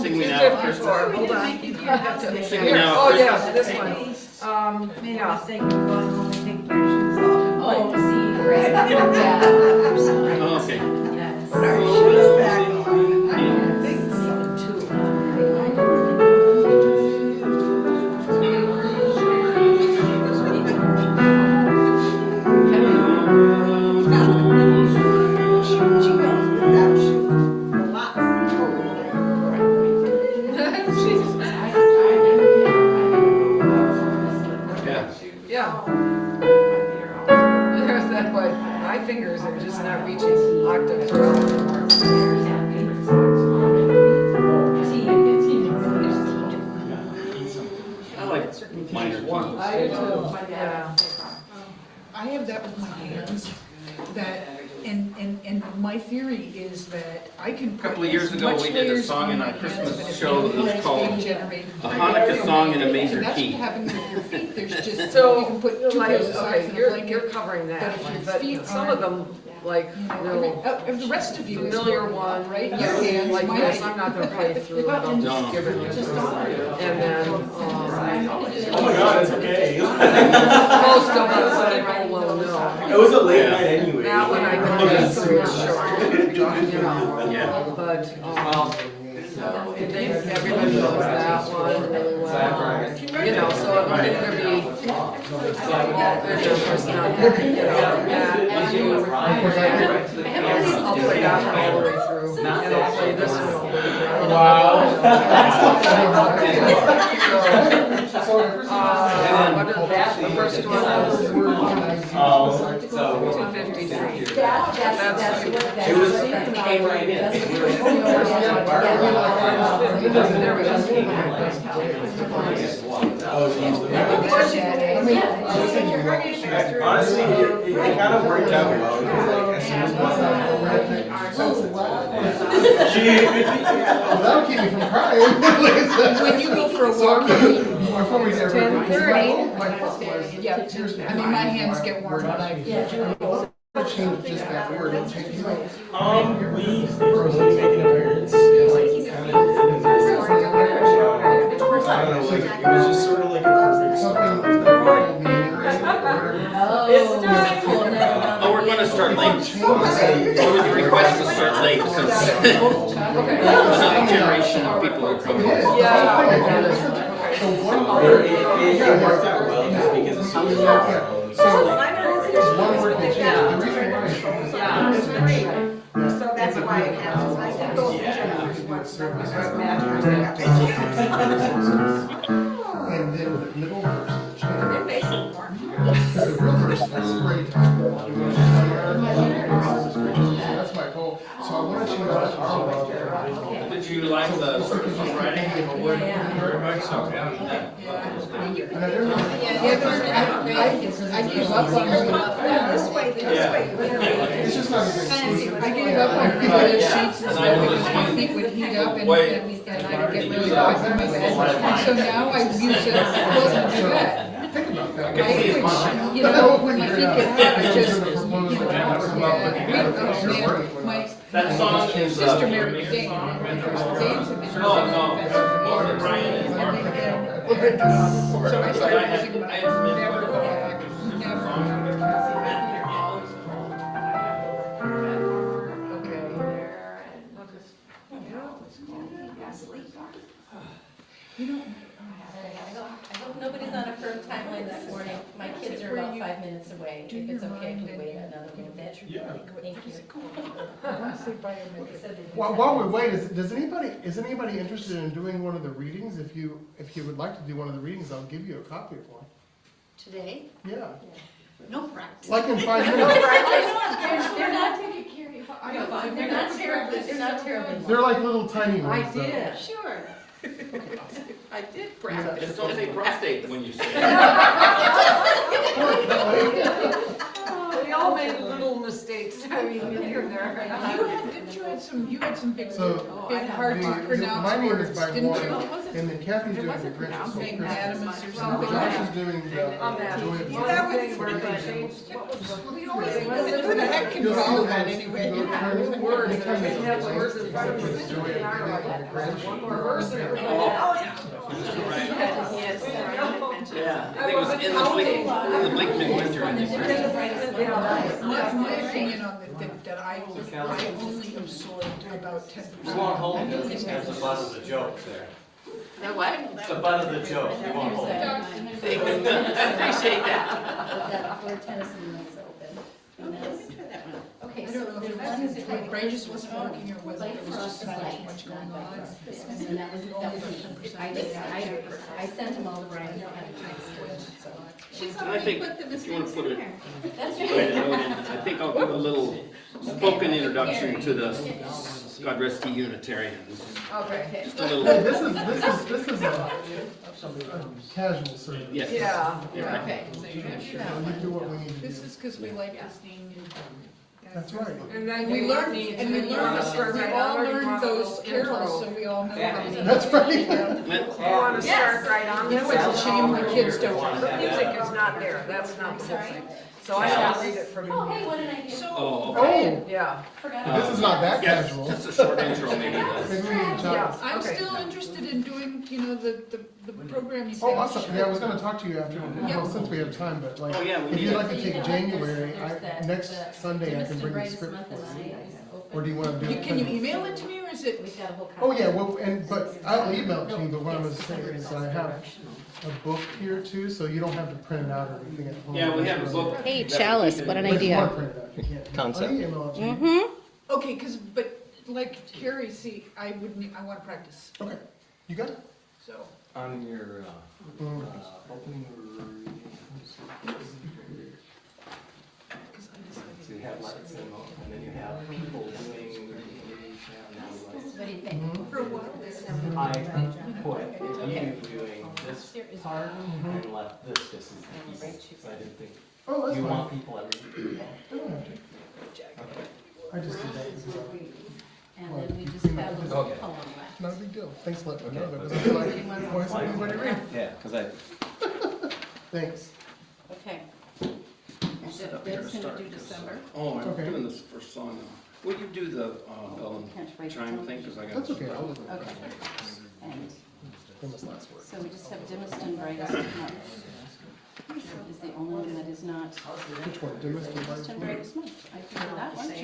Sing Me Now at 254, Christmas. hold on. Sing Me Here, Now oh at yes, Christmas. this one. Made a Yeah. mistake of going home and taking your shoes off. Oh, see, right. Yeah. Oh, okay. Yes. Put our shoes back on. She goes without shoes. A lot. Yeah. Yeah. There's that, but my fingers are just not reaching octaves well anymore. I like minor keys. I do too, yeah. I have that with my hands, that, and my theory is that I can. A couple of put years as ago, much we did a layers song on in my our hands, Christmas but if show that was it's called being generated A by Hanukkah my Song in a hand. Major And that's Key. what happens with your feet, there's just, you So, can put two like, pairs of socks okay, and a you're blanket. covering But that if one, your but feet some aren't- of them, like, real Of the rest of you is. familiar one, right? your Your hands, like my this, feet. I'm not gonna play through it, I'll No. just give it to you. And then, Oh my god, it's okay. most of us people will know. It was a late Yeah. night anyway. That one I can get through it short, you know, Yeah. but, I think everybody knows that one really well. You know, so it would either be, there's of course not, you know, that, and you, I'll play that one all the way through, and I'll play this one all the way through. What is, the first one was 253. That's, It was, it came right in. there we go. Honestly, it kind of worked out well. Because, like, as soon as That'll keep me from crying. When you go for a walk, Before we get 10:30. my foot was, yeah, I mean, my hands get warm, but I. changed just that word. we were making an appearance. And, like, kind of, I don't know, like, it was just sort of like a perfect Something. Oh, we're gonna start late. There was a request to start late because another generation of people are coming. So one word. It worked out well just because as soon as So one word can change. The reason why is because It's great. So that's why it happens like that. and then the middle verse change. They're basic form. The real verse is spray time. That's my goal. So I want to change that. Did you like the writing? Very much so, yeah. I gave up on This way, this way. It's just not a good. I gave up on reading the sheets and stuff because my feet would heat up and I would get really hot in my bed. And so now I use it close to bed. Think about that. Which, you know, when my feet get hot, I just, my That song is, sister married Dane, and there's Danes have been. no, Brian is So I started using my, never go back, never. I hope nobody's on a firm timeline this morning. My kids are about 5 minutes away. If it's okay, can we wait another little bit? Yeah. Thank you. While we wait, is anybody interested in doing one of the readings? If you would like to do one of the readings, I'll give you a copy of one. Today? Yeah. No practice. Like in 5 No minutes. practice. They're not taking care of you. They're not terribly. They're like little tiny ones. I did. Sure. I did practice. Just don't say prostate when you say it. Oh, all made little mistakes, I mean, here and there. You had some big, So, big hard to pronounce my name is words, by didn't one, you? and then Kathy's doing the Grinch, so Magnanimous or Chris, something. Josh is doing the On that. Joy of Well, that was where they changed, what was the? We always, who the heck can follow that anyway? Words, Anytime they there's a have words place, in front of it's it. Joy of the Grinch. One more verse and everything. Yeah, I think it was in the Blake Midwinter, I think. My opinion on that I only absorbed about 10%. You won't hold it, that's the butt of the joke there. The what? The butt of the joke, you won't hold it. Appreciate that. Where Tennessee is open. And that's- Okay, I so don't know there's if one it that's was Brightest wasn't working or whether like it was for us just to not like, too much going not on. like for us. And that was, I sent them all to Brian. And I think if you want to put it, That's write it out, I think I'll give a little spoken introduction to the God rest ye Unitarians. Okay. Just a little, Hey, this is a casual service. yes. Yeah. Okay. We do what we need to do. This is because we like listening. That's right. And then We you learned, need, and we you wanna learned, start we right all on, or you learned want a those little carols, so intro? we all know how to. That's right. You wanna start right on? You know, it's a shame when kids don't. The music is not there, that's not the whole thing. So I have to read it from Oh, hey, you. what did I do? Oh, okay. Oh, Yeah. Forgot. this is not that Yeah, casual. just a short intro maybe. Maybe we can chat. I'm Okay. still interested in doing, you know, the program you said. Oh, awesome. Yeah, I was gonna talk to you after, well, since we have time, but like, Oh, yeah, we if need you'd it. like to take There's January, that- next the Sunday I can Demiston bring the Brightest script Month for and you. I is open. Or do you wanna do it? Can you email it to me, or is it? We've got a whole. Oh, yeah, well, but I'll email it to you, but what I was saying is I have a book here too, so you don't have to print it out or anything at home. Yeah, we have a book. Hey, that we Chalice, can- what an But if you wanna idea. print it out, you can. Concept. I'll email it to you. Mm-hmm. Okay, but like Carrie, see, I wanna practice, Okay, you got it? so. On your, opening so you have lights and then you have people doing. What do you think? For what? I put you doing this part and left this just as the piece, so I didn't think, Oh, that's you fine. want people every. I don't have to. I just did that because And then we just have a little Okay. poem left. not a big deal. Thanks for letting me know that, because I feel like, why is anybody read? Yeah, cause I, Thanks. Okay. I'll set up here to Deb's gonna start do this. December. Oh, I'm Okay. doing this first song now. Will you do the bell Can't and write chime it thing, down. because I got. That's okay, I'll do it. Okay. And Famous last word. so we just have Demiston Brightest Month. Is the only one that is not Which one? Dimmest or brightest Demiston one? Brightest Month. I figured that one. You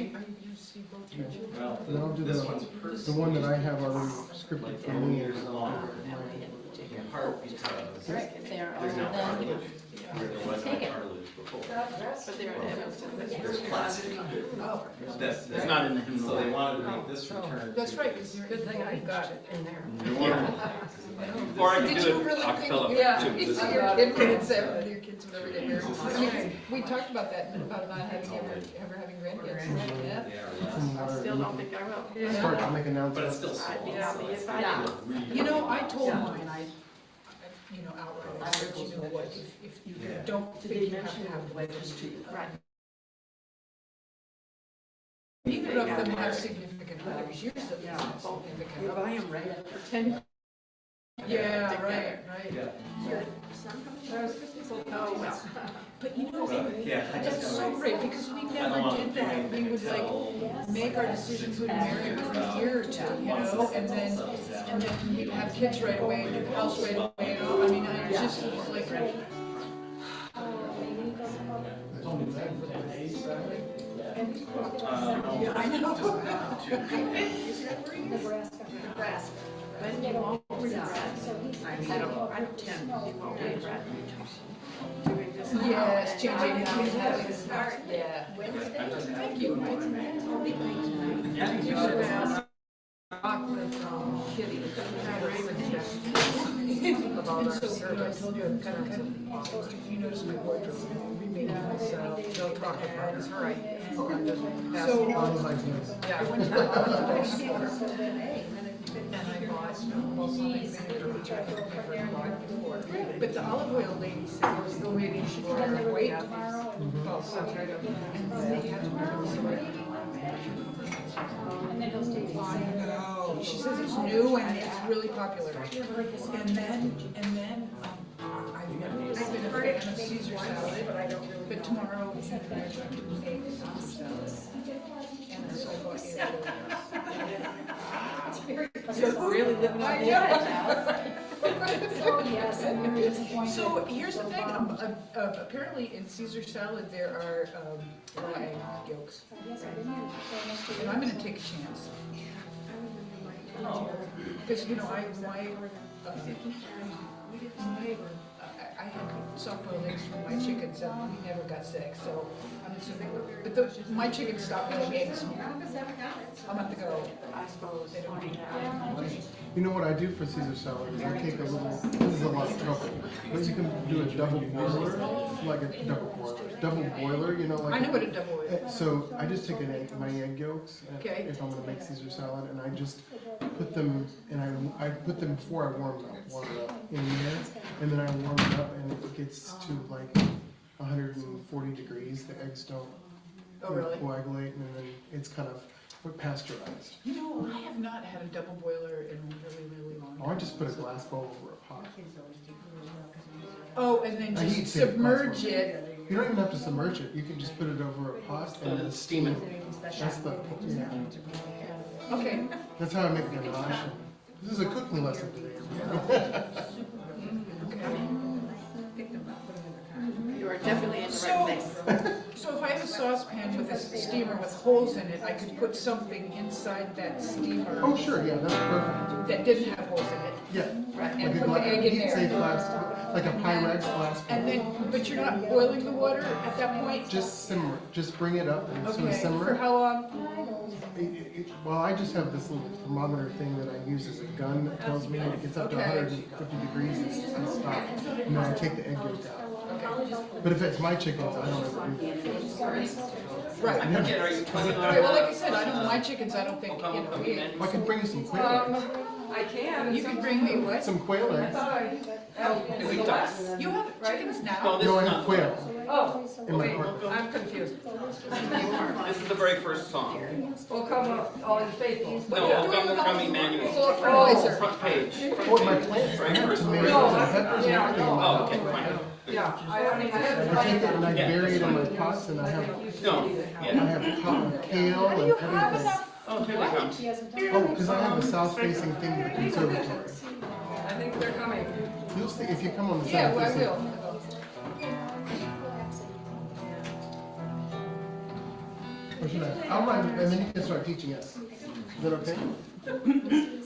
see both your children? well, And I'll do this one's the one that I have already scripted for me. years long. In part because Correct, they're all there's no then. cartilage, where there was no Take it. cartilage before. But they're in Evanston. There's plastic. That's, It's not in the hymnal. so they wanted to make this return. That's to- right, because you're. Good thing I've got it in there. Or I can Did do you it really a think, cappella yeah, too. if This is- your kid would have said, your kids would never get married. I mean, we talked about that, about not having ever having grandkids. Yeah. They are less. Some water. Still don't think I will. Start, I'll make But it's announcements. still small. Yeah, but if I Yeah. didn't. You know, I told mine, you know, outright, I said, you know what, if you Yeah. don't think you have to have the first two. Right. Neither of them have significant others, yours at least Yeah. have significant If I others. am ready for 10. Yeah, right. Yeah. Oh, well. But you know, Yeah. that's so great, because we never did that, we would like make our decisions when we married for a year or two, you know, and then we'd have kids right away, and the house right away, you know, I mean, I just was like. Yeah, I know. Nebraska. When you won't read that, I tend you won't read that. Yes, changing having start, yeah. Thank you. You should ask Kitty. About our service. You notice my wardrobe, remaking myself, they'll talk about it, all right. I'm just passing All on. those ideas. Yeah, I went to the store. and I bought balsamic vinegar, which I've never bought before. But the olive oil lady said it was the lady for white balsamic, and they had no, she says it's new and it's really popular. And then, I've been a fan of Caesar salad, but tomorrow we're going to make Caesar salad. And so I bought You're really living on the edge. So here's the thing, apparently in Caesar salad there are raw egg yolks. And I'm gonna take a chance. Because, you know, I had soft-boiled eggs from my chickens and we never got sick, so I'm assuming, but my chickens stopped laying eggs a month ago. I suppose they don't eat. You know what I do for Caesar salad is I take a little, this is a lot of trouble, but you can do a double boiler, like a double boiler, you know, like. I know what a double is. So I just take my egg yolks, Okay. if I'm gonna make Caesar salad, and I just put them, and I put them before I warm it up in there, and then I warm it up, and it gets to like 140 degrees, the eggs don't Oh, really? coagulate, and then it's kind of pasteurized. You know, I have not had a double boiler in a really long Or time. I just put a glass bowl over a pot. Oh, and then I just heat sink submerge glass it. You don't even have to submerge it, you can just put it over a pot and then Steam it. That's the, yeah. Okay. That's how I make ganache. This is a cooking lesson today. You are definitely in the right place. So if I have a saucepan with a steamer with holes in it, I could put something inside that steamer Oh, sure, yeah, that's perfect. that didn't have holes in it. Yeah, Right. like And a put the egg in heat-safe there. glass, like a Pyrex glass. And then, but you're not boiling the water at that point? Just simmer, just bring it up and sort of Okay, for simmer. how long? Well, I just have this little thermometer thing that I use as a gun that tells me when it gets up to Okay. 150 degrees, I stop. And then I take the egg yolk out. But if it's my chickens, I don't ever do that. Right. I forget, are you planning on? Right, well, like I said, I don't, my chickens, I don't think, you Okama know, Okama menu? I can bring you some quail eggs. I can. you can bring me what? Some quail eggs. We ducks. You have chickens No, now? this No, is I have not. quail Oh, in my wait, apartment. I'm confused. This is the very first song. Well, come up, all you faithful. What No, are you doing with all Okama this Manual. full of fertilizer? Front page. Oh, my plants, I have tomatoes and peppers and everything. Oh, okay, fine. Yeah, I mean, I I have. take it and I Yeah. bury it in my pots and I have, No, I yeah. have kale How do and you have everything. enough? Oh, here they come. Oh, because I have a south-facing thing with the conservatory. I think they're coming. You'll see, if you come on the Yeah, well, I south-facing. will. Or should I? I'll write it, and then you can start teaching us. Is that okay?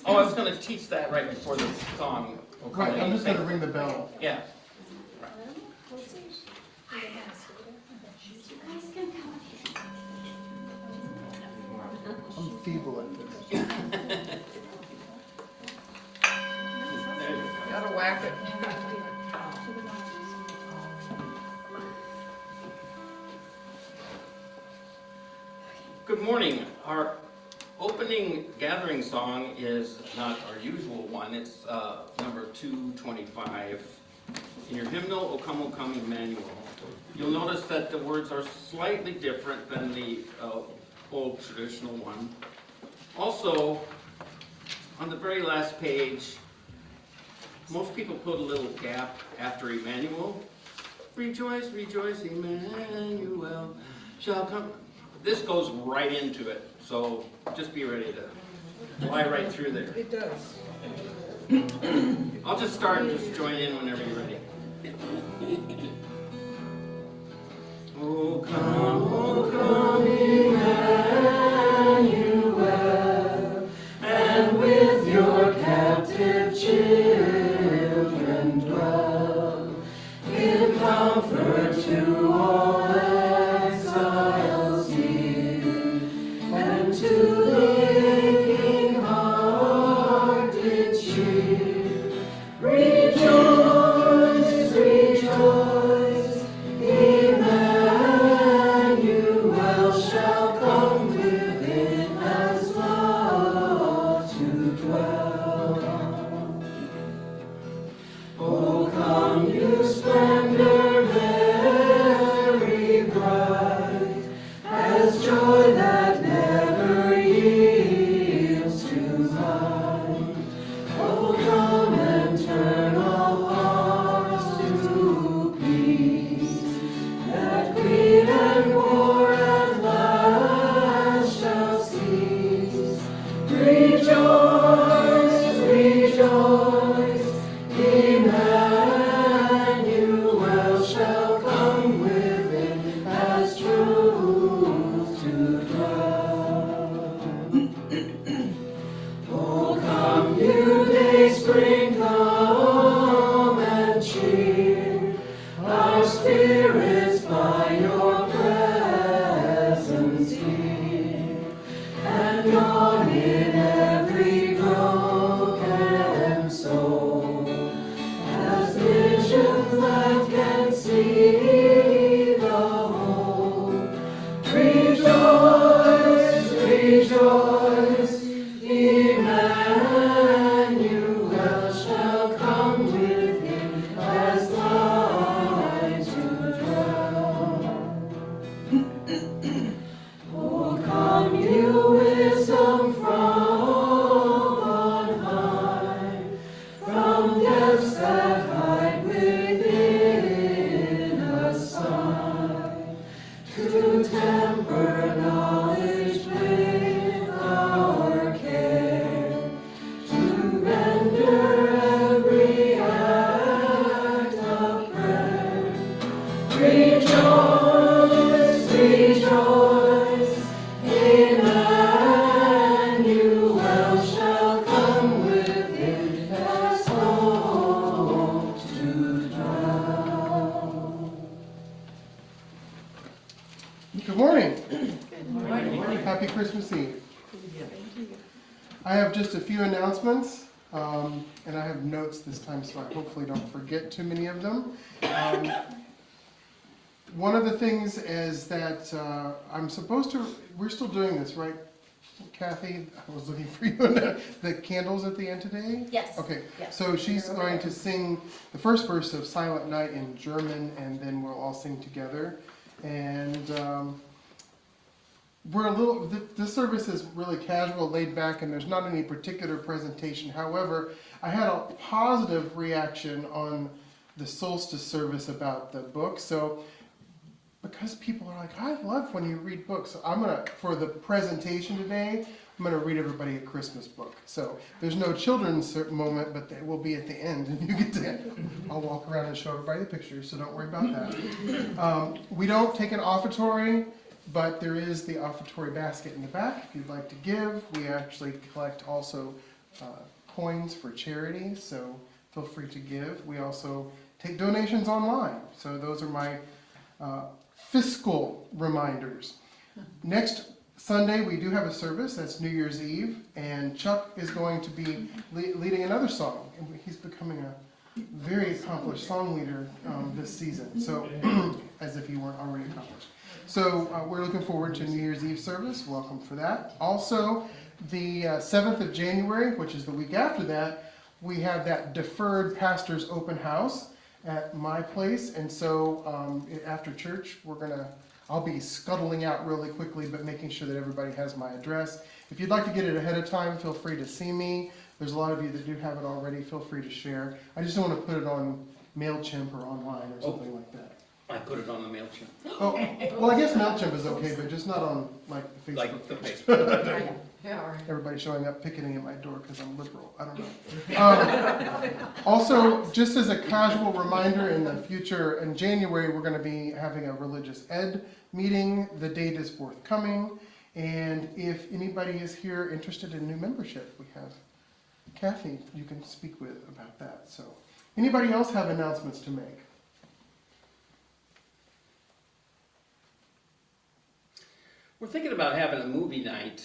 Oh, I was gonna teach that right before the song. Right, I'm just gonna ring the bell. Yeah. I'm feeble at this. Gotta whack it. Good morning. Our opening gathering song is not our usual one. It's number 225 in your hymnal, O Come, O Come, Emmanuel. You'll notice that the words are slightly different than the old traditional one. Also, on the very last page, most people put a little gap after Emmanuel. Rejoice, rejoice, Emmanuel shall come. This goes right into it, so just be ready to fly right through there. It does. I'll just start and just join in whenever you're ready. Oh come, Emmanuel, and with your captive children dwell. Give comfort to all exiles here, and to the aching hearted cheer. Rejoice, rejoice, Emmanuel shall come within as love to dwell. Good morning. Happy Christmas Eve. I have just a few announcements, and I have notes this time, so I hopefully don't forget too many of them. One of the things is that we're still doing this, right? Kathy, I was looking for you on the candles at the end today? Yes. Okay, Yes. so she's going to sing the first verse of Silent Night in German, and then we'll all sing together. And this service is really casual, laid back, and there's not any particular presentation. However, I had a positive reaction on the solstice service about the book. So because people are like, I love when you read books. So for the presentation today, I'm gonna read everybody a Christmas book. So there's no children's moment, but they will be at the end, and you get to, I'll walk around and show everybody the pictures, so don't worry about that. We don't take an offertory, but there is the offertory basket in the back if you'd like to give. We actually collect also coins for charity, so feel free to give. We also take donations online, so those are my fiscal reminders. Next Sunday, we do have a service, that's New Year's Eve, and Chuck is going to be leading another song. And he's becoming a very accomplished song leader this season, so as if he weren't already accomplished. So we're looking forward to New Year's Eve service, welcome for that. Also, the 7th of January, which is the week after that, we have that deferred pastor's open house at my place, and so after church, I'll be scuttling out really quickly, but making sure that everybody has my address. If you'd like to get it ahead of time, feel free to see me. There's a lot of you that do have it already, feel free to share. I just don't want to put it on MailChimp or online or something like that. I put it on the MailChimp, Oh, well, I guess MailChimp is okay, but just not on like Facebook. like the Facebook. Yeah, all right. Everybody showing up picketing at my door because I'm liberal. I don't know. Also, just as a casual reminder, in the future, in January, we're going to be having a religious ed meeting. The date is forthcoming. And if anybody is here interested in new membership, we have Kathy you can speak with about that. So, anybody else have announcements to make? We're thinking about having a movie night.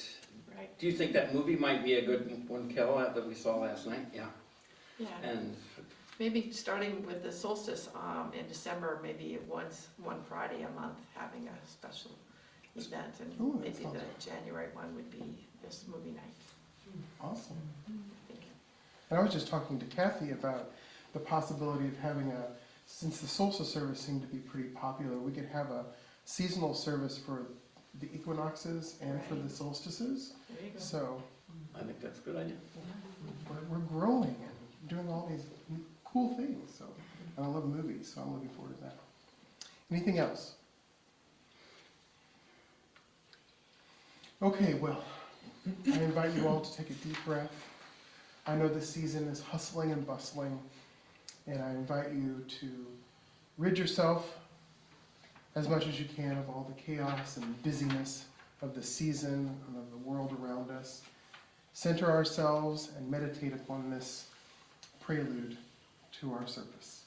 Right. Do you think that movie might be a good one, Kel, that we saw last night? Yeah. Yeah, And maybe starting with the solstice in December, maybe one Friday a month, having a special event, and Ooh, that maybe sounds the January one would be this movie night. Awesome. I think. And I was just talking to Kathy about the possibility of having since the solstice service seemed to be pretty popular, we could have a seasonal service for the equinoxes and for the solstices. There you go. So I think that's a good idea. we're growing and doing all these cool things. So, and I love movies, so I'm looking forward to that. Anything else? Okay, well, I invite you all to take a deep breath. I know this season is hustling and bustling, and I invite you to rid yourself as much as you can of all the chaos and busyness of the season and of the world around us. Center ourselves and meditate upon this prelude to our service.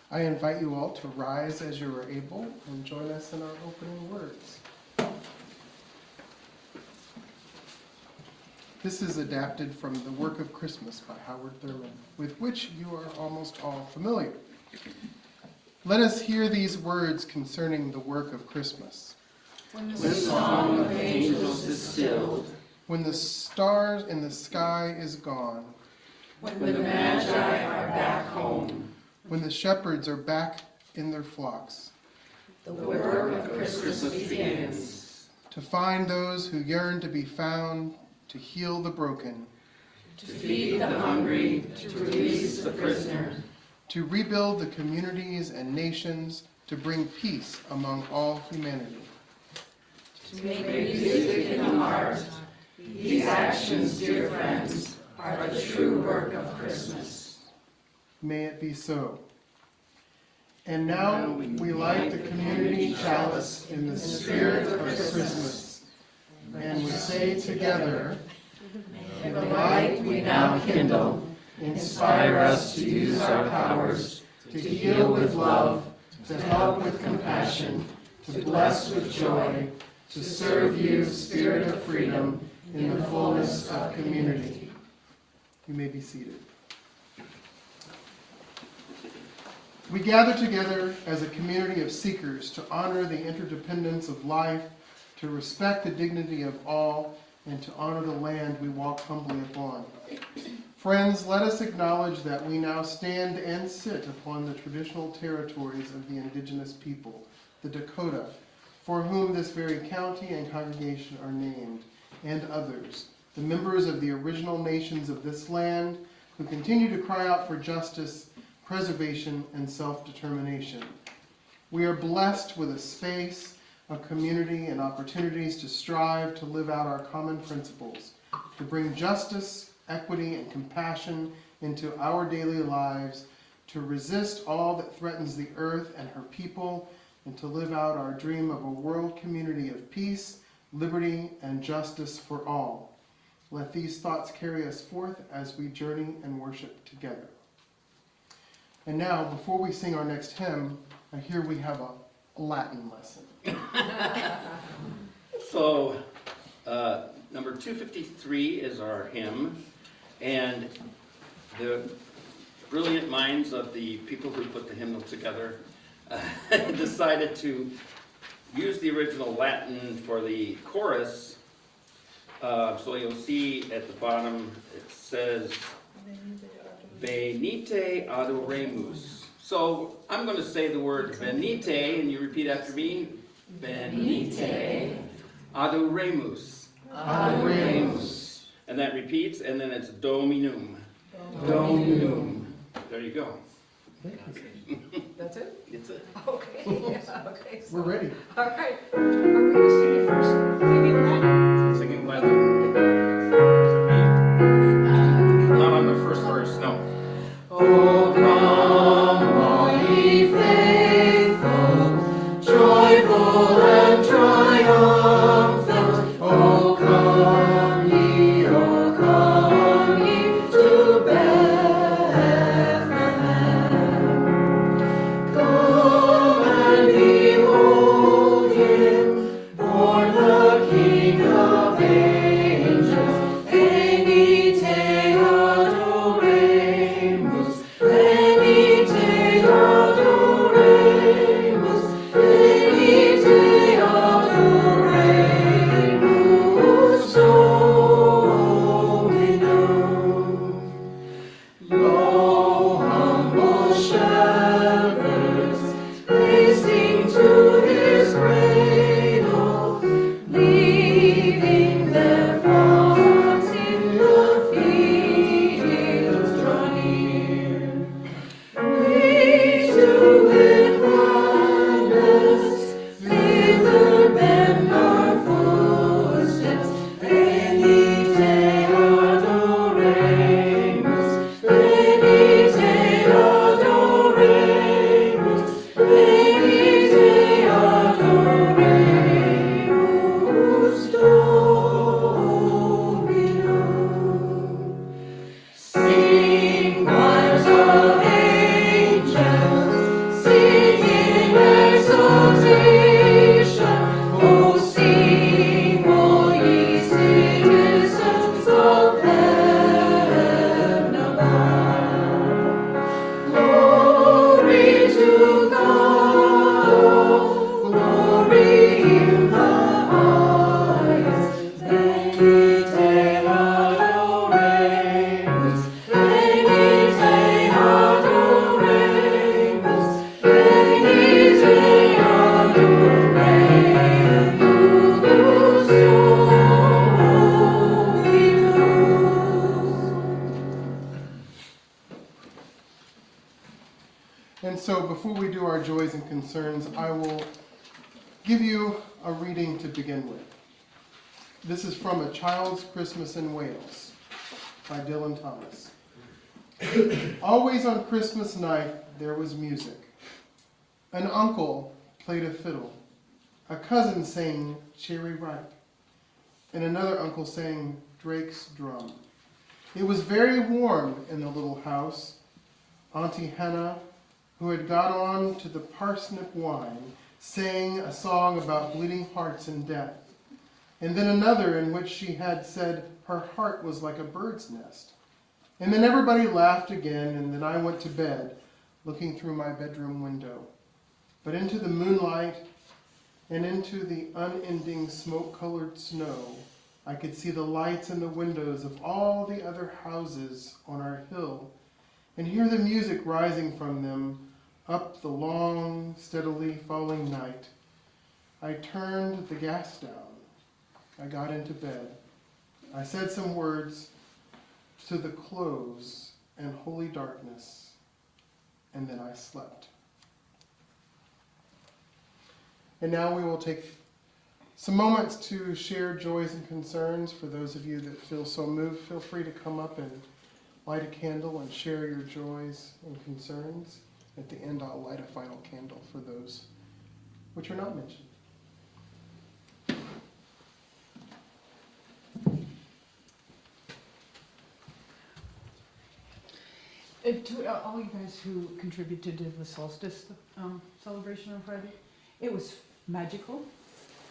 I invite you all to rise as you are able and join us in our opening words. This is adapted from The Work of Christmas by Howard Thurman, with which you are almost all familiar. Let us hear these words concerning the work of Christmas. When The song of angels is stilled, When the stars in the sky is gone, when the magi are back home, when the shepherds are back in their flocks, the work of Christmas begins. to find those who yearn to be found, to heal the broken, To feed the hungry, to release the prisoner, to rebuild the communities and nations, to bring peace among all humanity. to make music in the heart. These actions, dear friends, are the true work of Christmas. May it be so. And now we light the community chalice in the spirit of Christmas, and we say together, And the light we now kindle, inspire us to use our powers, to heal with love, to help with compassion, to bless with joy, to serve you, Spirit of freedom, in the fullness of community. You may be seated. We gather together as a community of seekers to honor the interdependence of life, to respect the dignity of all, and to honor the land we walk humbly upon. Friends, let us acknowledge that we now stand and sit upon the traditional territories of the indigenous people, the Dakota, for whom this very county and congregation are named, and others, the members of the original nations of this land, who continue to cry out for justice, preservation, and self-determination. We are blessed with a space, a community, and opportunities to strive to live out our common principles, to bring justice, equity, and compassion into our daily lives, to resist all that threatens the earth and her people, and to live out our dream of a world community of peace, liberty, and justice for all. Let these thoughts carry us forth as we journey and worship together. And now, before we sing our next hymn, I hear we have a Latin lesson. So, Number 253 is our hymn, and the brilliant minds of the people who put the hymnal together decided to use the original Latin for the chorus. So you'll see at the bottom, it says, Venite adoremus. So I'm going to say the word venite, and you repeat after me. Venite adoremus. Adoremus. And that repeats, and then it's Dominum. Dominum. There you go. That's it? It's it. Okay, yeah, okay. We're ready. All right. Are we gonna sing it first? Singing Latin? Singing Latin. Not on the first verse, no. Oh, come, all ye faithful, joyful and triumphant. Oh, come ye to Bethlehem. Come and behold him, born the King of angels. Venite adoremus, venite adoremus, venite adoremus Dominum. Lo, humble shepherds, they sing to his cradle, leaving their flocks in the fields draw near. We too with gladness thither bend our footsteps. Venite adoremus, venite adoremus, venite adoremus Dominum. Sing, choirs of angels, sing in exaltation. Oh, sing, all ye citizens of heaven above. Glory to God, glory in the highest. Venite adoremus, venite adoremus, venite adoremus Dominus. And so before we do our joys and concerns, I will give you a reading to begin with. This is from A Child's Christmas in Wales by Dylan Thomas. Always on Christmas night there was music. An uncle played a fiddle. A cousin sang Cherry Ripe. And another uncle sang Drake's drum. It was very warm in the little house. Auntie Hannah, who had got on to the parsnip wine, sang a song about bleeding hearts and death. And then another in which she had said her heart was like a bird's nest. And then everybody laughed again, and then I went to bed, looking through my bedroom window. But into the moonlight and into the unending smoke-colored snow, I could see the lights in the windows of all the other houses on our hill, and hear the music rising from them up the long, steadily falling night. I turned the gas down. I got into bed. I said some words to the close and holy darkness, and then I slept. And now we will take some moments to share joys and concerns. For those of you that feel so moved, feel free to come up and light a candle and share your joys and concerns. At the end, I'll light a final candle for those which are not mentioned. To all you guys who contributed to the solstice celebration on Friday, it was magical,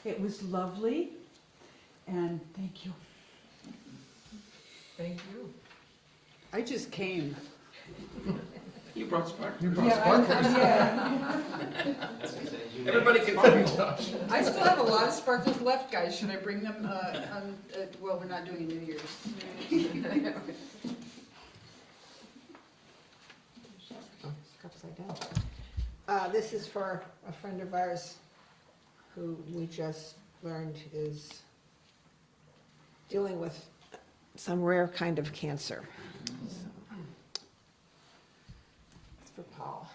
it was lovely, and thank you. Thank you. I just came. You brought sparklers. You brought sparklers. Yeah. Everybody can come. I still have a lot of sparklers left, guys. Should I bring them, well, we're not doing New Year's. Upside down. This is for a friend of ours who we just learned is dealing with some rare kind of cancer. So, it's for Paul.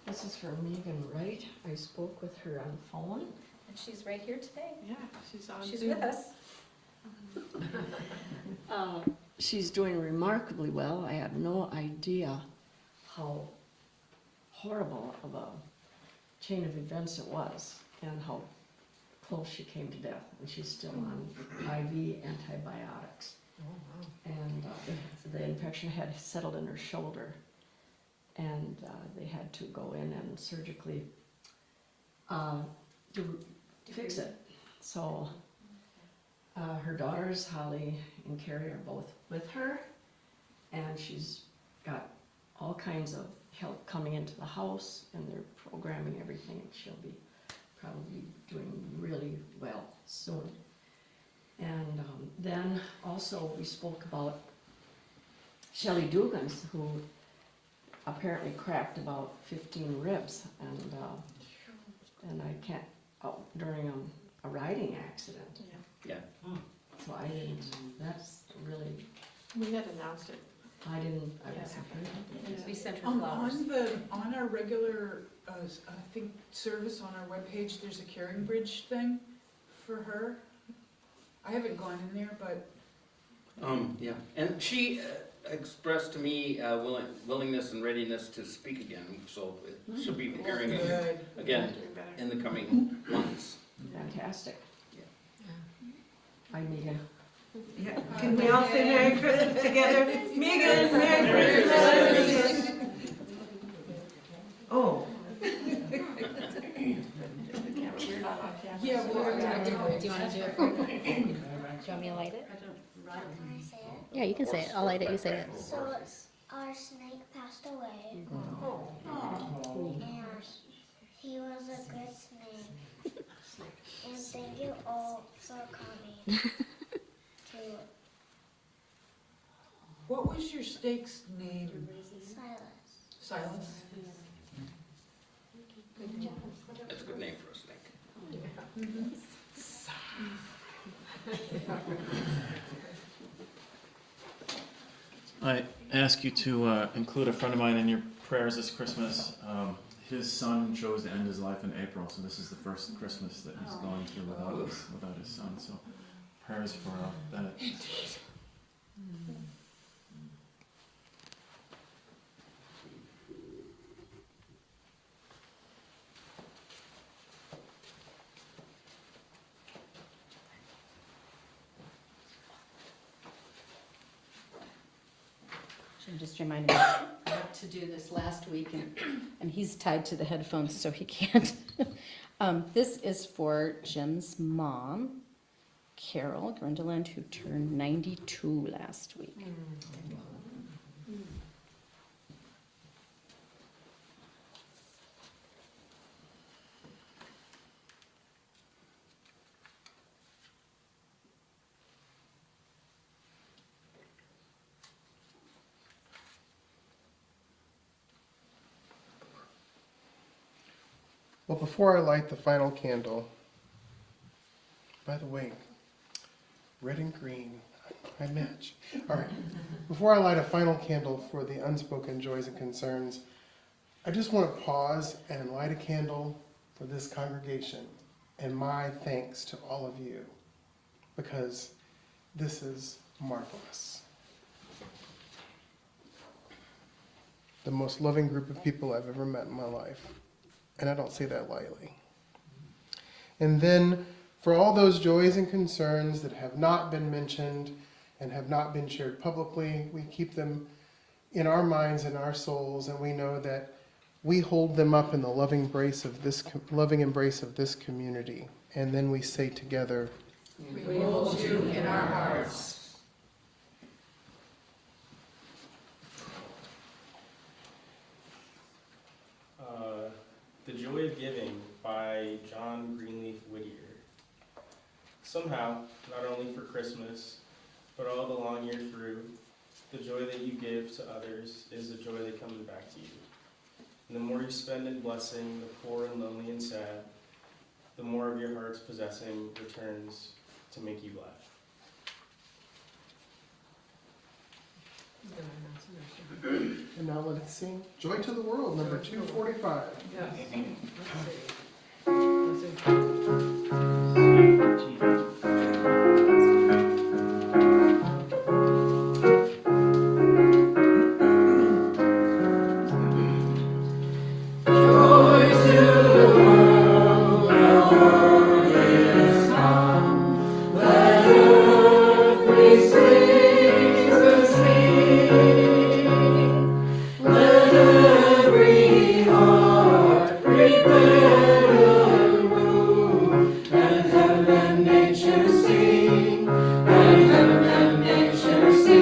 This is for Megan Wright. I spoke with her on the phone. And she's right here today. Yeah, she's on She's Zoom. with us. She's doing remarkably well. I had no idea how horrible of a chain of events it was and how close she came to death. And she's still on IV antibiotics. And the infection had settled in her shoulder. And they had to go in and surgically fix it. So her daughters, Holly and Carrie, are both with her, and she's got all kinds of help coming into the house, and they're programming everything, and she'll be probably doing really well soon. And then also we spoke about Shelley Dugans, who apparently cracked about 15 ribs, and I can't, during a riding accident. Yeah. So I didn't, that's really, We had announced it. I wasn't here. We sent her flowers. On our regular, I think, service on our webpage, there's a Caring Bridge thing for her. I haven't gone in there, but Yeah, and she expressed to me willingness and readiness to speak again, so she'll be hearing it good. again Doing better. in the coming months. Fantastic. Yeah. Hi, Megan. Yeah. Can we all say Merry Christmas together? Megan, Merry Christmas! Oh. Yeah, well, Do you want to do it? Do you want me to light it? Can I say it? Yeah, you can say it. I'll light it, you say it. So our snake passed away, and he was a good snake. And thank you all for coming to what was your snake's name? Silas. Silas? That's a good name for a snake. I ask you to include a friend of mine in your prayers this Christmas. His son chose to end his life in April, so this is the first Christmas that he's going through without his son. So prayers for that. Should just remind me to do this last week, and he's tied to the headphones, so he can't. This is for Jim's mom, Carol Grundeland, who turned 92 last week. Well, before I light the final candle, by the way, red and green, I match. All right, before I light a final candle for the unspoken joys and concerns, I just want to pause and light a candle for this congregation and my thanks to all of you, because this is marvelous. The most loving group of people I've ever met in my life. And I don't say that lightly. And then, for all those joys and concerns that have not been mentioned and have not been shared publicly, we keep them in our minds and our souls, and we know that we hold them up in the loving embrace of this community. And then we say together, We hold you in our hearts. The Joy of Giving by John Greenleaf Whittier. Somehow, not only for Christmas, but all the long year through, the joy that you give to others is the joy that comes back to you. And the more you spend in blessing the poor and lonely and sad, the more of your heart's possessing returns to make you glad. and now let us sing Joy to the World, number 245. Yes. Let's see.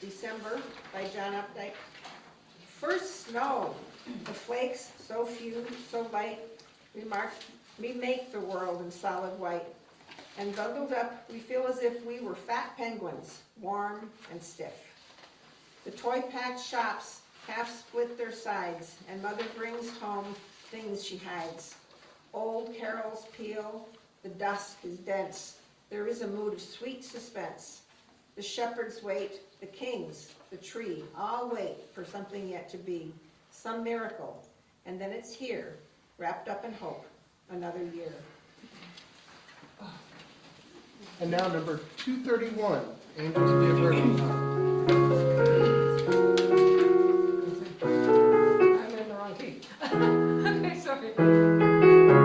December by John Updike. First snow, the flakes so few, so light, we make the world in solid white. And bundled up, we feel as if we were fat penguins, warm and stiff. The toy-packed shops half split their sides, and Mother brings home things she hides. Old carols peal, the dusk is dense. There is a mood of sweet suspense. The shepherds wait, the kings, the tree, all wait for something yet to be, some miracle, and then it's here, wrapped up in hope, another year. And now number 231, Angels Be a Burden. I'm in the wrong key. Okay, sorry.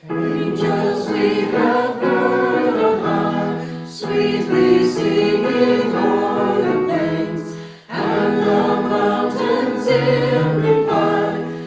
Angels we have heard above, sweetly singing o'er the plains, and the mountains in reply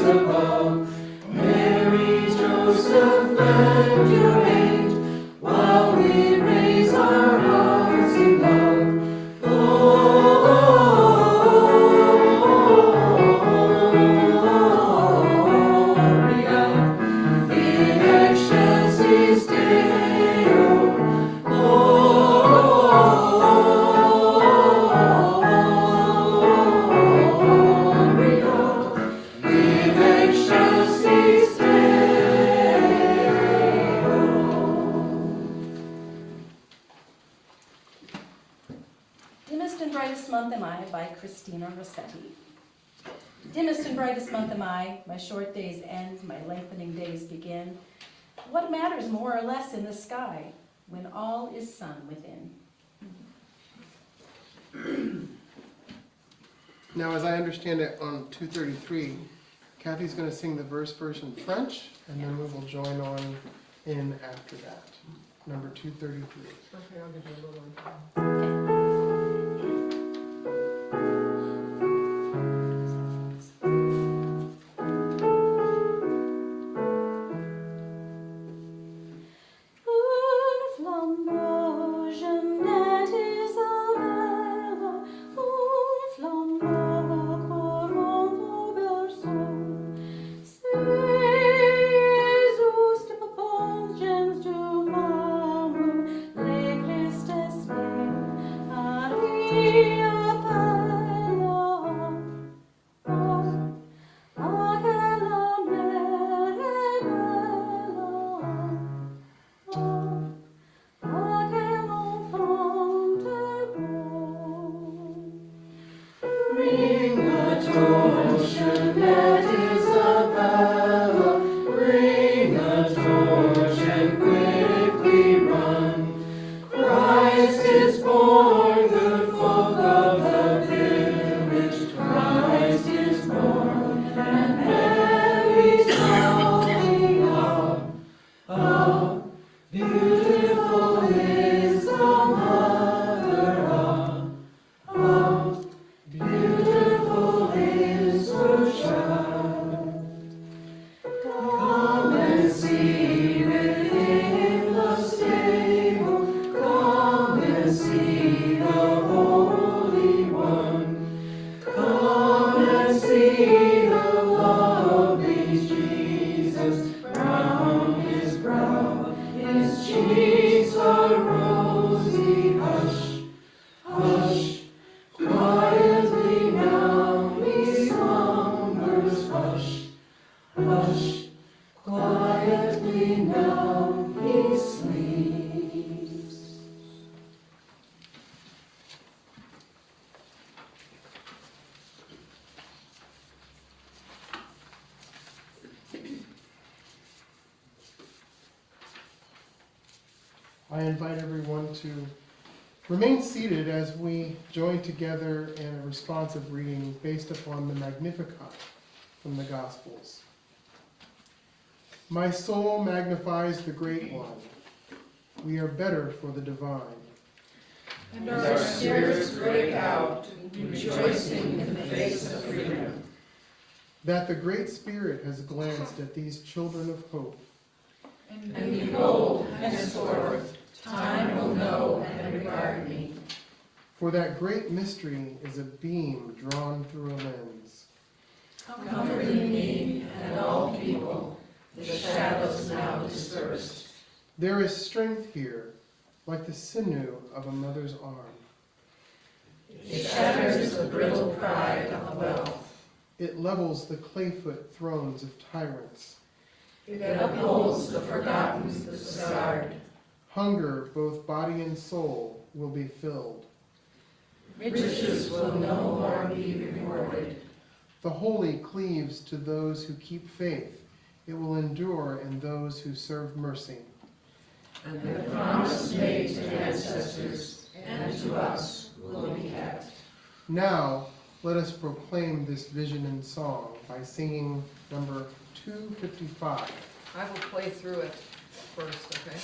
above. Mary, Joseph, lend your aid, while we raise our hearts in love. Gloria in excelsis Deo. Dimmest and brightest month am I by Christina Rossetti. Dimmest and brightest month am I, my short days end, my lengthening days begin. What matters more or less in the sky when all is sun within? Now, as I understand it, on 233, Kathy's going to sing the verse in French, and then we will join on in after that. Number 233. Okay, I'll give you a little one. Un flambeau, Jeannette Isabelle, un flambeau courant au berceau. Jesus de gens du marbre, les Christes nés, Marie appelle. Ah, quelle mère est belle. Ah, quel enfant est beau. Ring a torch, Jeannette Isabella. Ring a torch and quickly run. Christ is born, good folk of the village. Christ is born, and Mary's calling up. Up, beautiful is the mother up, beautiful is her child. Come and see within the stable, come and see the Holy One. Come and see the lovely Jesus, brown his brow, his cheeks are rosy. Hush, hush, quietly now he slumbers. Hush, hush, quietly now he sleeps. I invite everyone to remain seated as we join together in a responsive reading based upon the Magnificat from the Gospels. My soul magnifies the Great One. We are better for the divine. And our spirits break out, rejoicing in the face of freedom. That the Great Spirit has glanced at these children of hope. And behold, henceforth, time will know and regard me. For that great mystery is a beam drawn through a lens. Comforting me and all people, the shadows now dispersed. There is strength here, like the sinew of a mother's arm. It shatters the brittle pride of wealth. It levels the clayfoot thrones of tyrants. It upholds the forgotten, the scarred. Hunger, both body and soul, will be filled. Riches will no more be rewarded. The holy cleaves to those who keep faith. It will endure in those who serve mercy. And the promise made to ancestors and to us will be kept. Now, let us proclaim this vision in song by singing number 255. I will play through it first, okay?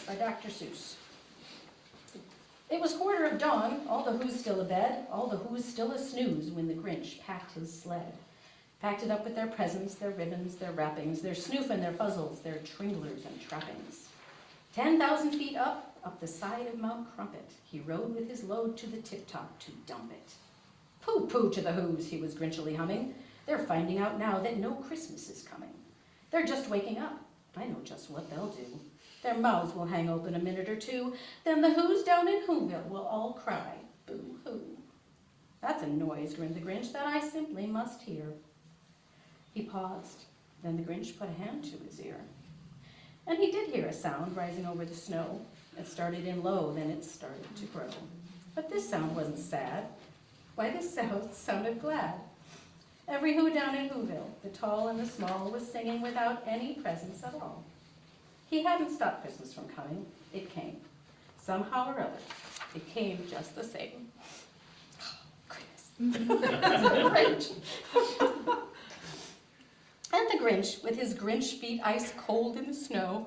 by Dr. Seuss. It was 1:15, all the Who's still abed, all the Who's still a snooze when the Grinch packed his sled. Packed it up with their presents, their ribbons, their wrappings, their snoof and their fuzzles, their tringlers and trappings. 10,000 feet up the side of Mount Crumpet, he rode with his load to the tip-top to dump it. Pooh-pooh to the Who's, he was grinchily humming. They're finding out now that no Christmas is coming. They're just waking up. I know just what they'll do. Their mouths will hang open a minute or two, then the Who's down in Whoville will all cry, boo-hoo. That's a noise, grinned the Grinch, that I simply must hear. He paused. Then the Grinch put a hand to his ear. And he did hear a sound rising over the snow. It started in low, then it started to grow. But this sound wasn't sad. Why, this sound sounded glad. Every Who down in Whoville, the tall and the small, was singing without any presents at all. He hadn't stopped Christmas from coming. It came. Somehow or other, it came just the same. Goodness. And the Grinch, with his Grinch feet ice cold in the snow,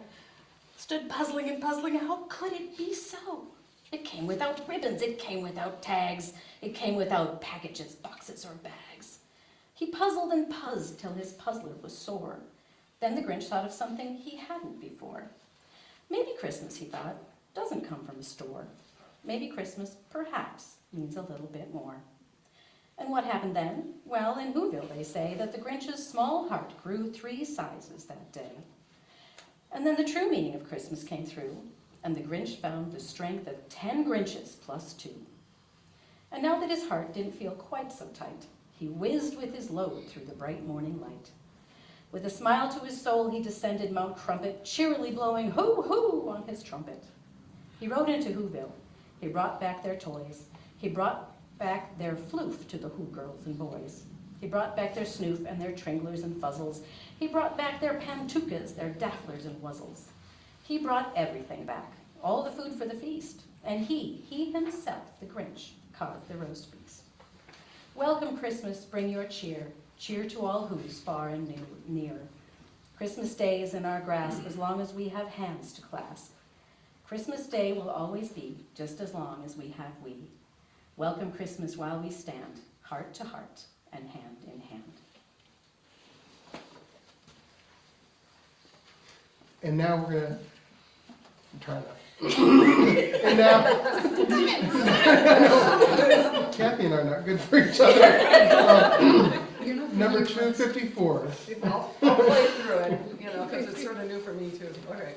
stood puzzling and puzzling. How could it be so? It came without ribbons. It came without tags. It came without packages, boxes, or bags. He puzzled and puzzed till his puzzler was sore. Then the Grinch thought of something he hadn't before. Maybe Christmas, he thought, doesn't come from a store. Maybe Christmas, perhaps, means a little bit more. And what happened then? Well, in Whoville they say that the Grinch's small heart grew 3 sizes that day. And then the true meaning of Christmas came through, and the Grinch found the strength of 10 Grinches plus 2. And now that his heart didn't feel quite so tight, he whizzed with his load through the bright morning light. With a smile to his soul, he descended Mount Crumpet, cheerily blowing hoo-hoo on his trumpet. He rode into Whoville. He brought back their toys. He brought back their floof to the Who girls and boys. He brought back their snoof and their tringlers and fuzzles. He brought back their pantukas, their dafflers and wuzzles. He brought everything back, all the food for the feast. And he himself, the Grinch, carved the roast feast. Welcome Christmas, bring your cheer. Cheer to all Who's far and near. Christmas Day is in our grasp as long as we have hands to clasp. Christmas Day will always be just as long as we have we. Welcome Christmas while we stand, heart to heart and hand in hand. And now we're gonna try that. And now, Kathy and I are not good for each other. Number 254. I'll play through it, because it's sort of new for me too. Okay.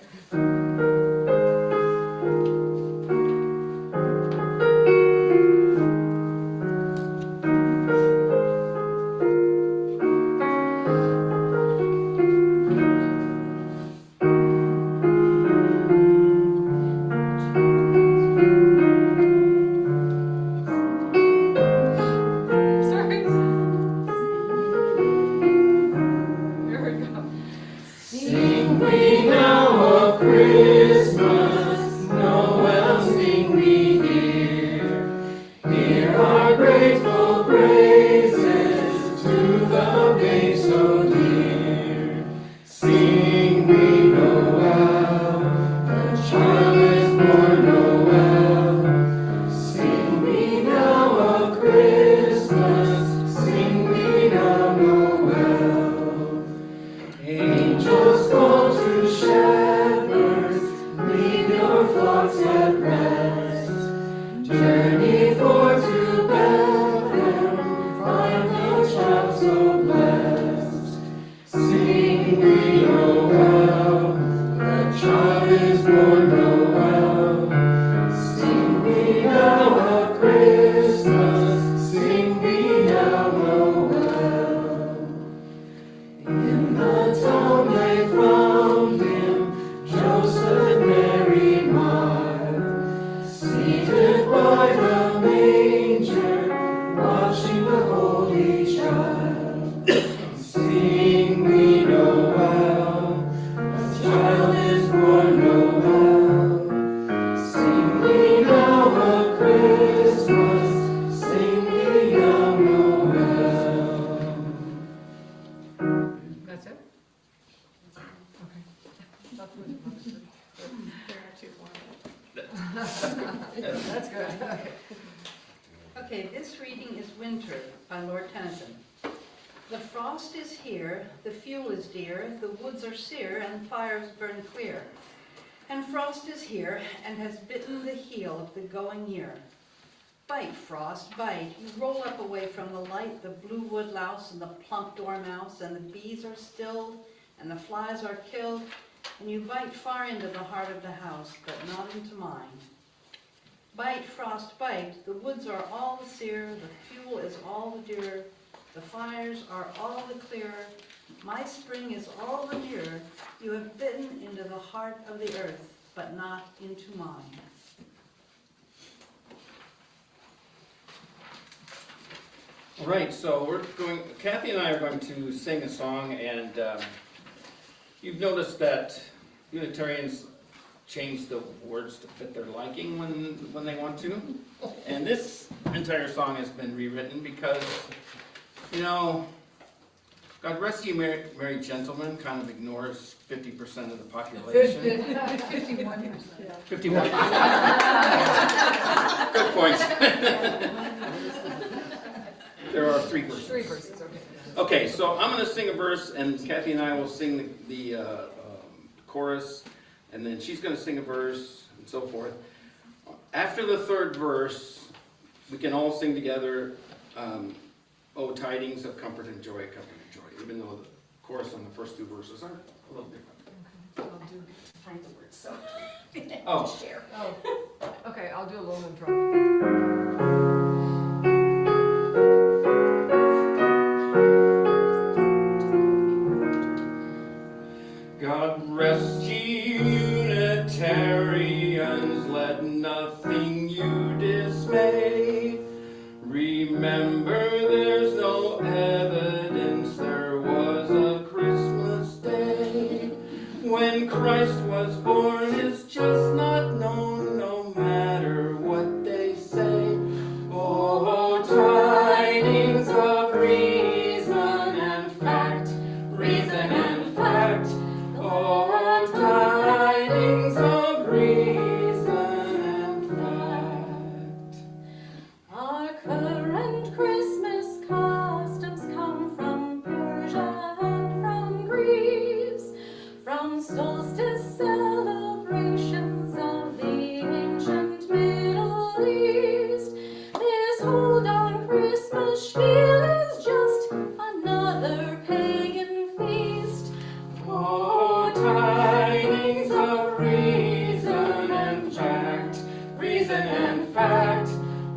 That's good. Okay, this reading is Winter by Lord Tennyson. The frost is here, the fuel is dear, the woods are sere, and fires burn clear. And frost is here, and has bitten the heel of the going year. Bite, frost, bite. You roll up away from the light, the blue wood louse and the plump dormouse, and the bees are stilled, and the flies are killed, and you bite far into the heart of the house, but not into mine. Bite, frost, bite. The woods are all the sere, the fuel is all the dearer, the fires are all the clearer. My spring is all the nearer. You have bitten into the heart of the earth, but not into mine. All right, so Kathy and I are going to sing a song, and you've noticed that Unitarians change the words to fit their liking when they want to. And this entire song has been rewritten because, you know, God Rest You Merry Gentlemen kind of ignores 50% of the population. 51%. 51%. Good point. There are 3 verses. 3 verses, okay. Okay, so I'm going to sing a verse, and Kathy and I will sing the chorus, and then she's going to sing a verse, and so forth. After the 3rd verse, we can all sing together, "Oh, tidings of comfort and joy, comfort and joy," even though the chorus on the first 2 verses are a little different. I'll do, Find the words, so. Oh. Share. oh, okay, I'll do a little intro. God rest ye Unitarians, let nothing you dismay. Remember there's no evidence there was a Christmas day. When Christ was born is just not known, no matter what they say. Oh, tidings of reason and fact, reason and fact. Oh, tidings of reason and fact. Our current Christmas customs come from Persia and from Greece, from solstice celebrations of the ancient Middle East. This hold on Christmas spiel is just another pagan feast. Oh, tidings of reason and fact, reason and fact.